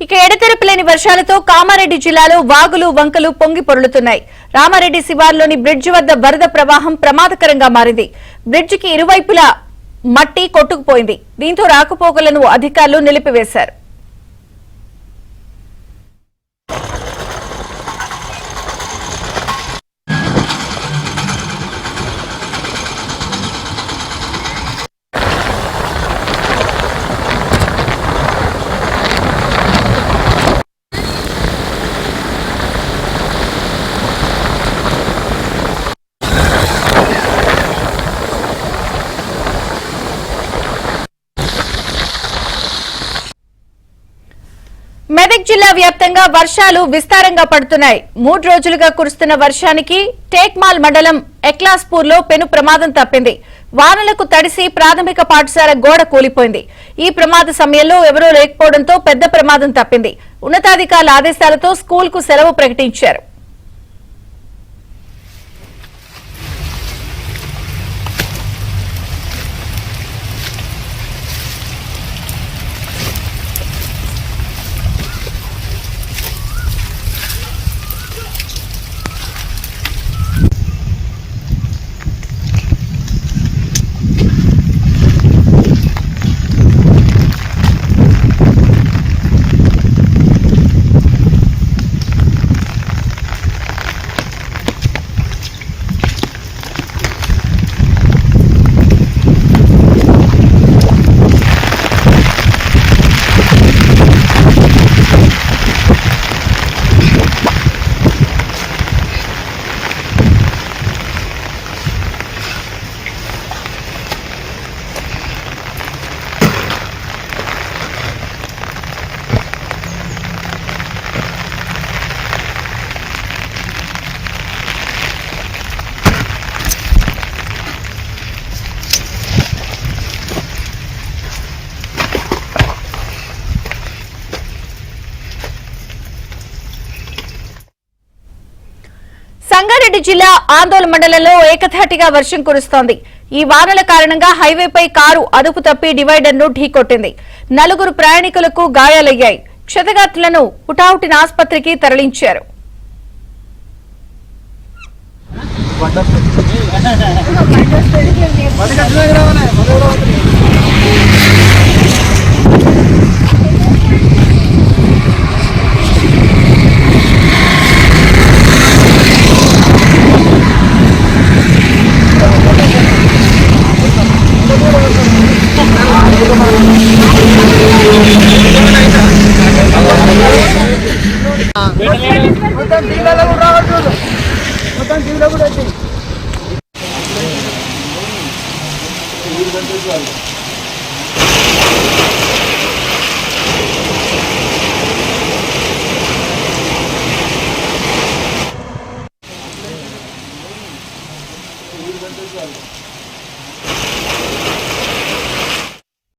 ఇక ఎడతెరపులేని వర్షాలతో కామారెడ్డి జిల్లాలో వాగులు వంకలు పొంగి పొర్లుతున్నాయి. రామారెడ్డి శివార్లోని బ్రిడ్జి వద్ద వరద ప్రవాహం ప్రమాదకరంగా మారింది. బ్రిడ్జికి ఇరువైపులా మట్టి కొట్టుకుపోయింది. దీంతో రాకపోకలను అధికారులు నిలిపివేశారు. మెదక్ జిల్లా వ్యాప్తంగా వర్షాలు విస్తారంగా పడుతున్నాయి. 3 రోజులుగా కురుస్తున్న వర్షానికి టేక్మాల్ మండలం ఎక్లాస్పూర్లో పెను ప్రమాదం తప్పింది. వానలకు తడిసి ప్రాథమిక పాఠశాల గోడ కూలిపోయింది. ఈ ప్రమాద సమయంలో ఎవరూ లేకపోవడంతో పెద్ద ప్రమాదం తప్పింది. ఉన్నతాధికారుల ఆదేశాలతో స్కూల్కు సెలవు ప్రకటించారు. సంగారెడ్డి జిల్లా ఆందోళన మండలంలో ఏకధాటిగా వర్షం కురుస్తోంది. ఈ వానల కారణంగా హైవేపై కారు అదుపు తప్పి డివైడర్ ను ఢీకొట్టింది. 4 ప్రయాణికులకు గాయాలయ్యాయి. క్షతగాత్రులను పుటావుటిన ఆసుపత్రికి తరలించారు. Gracias.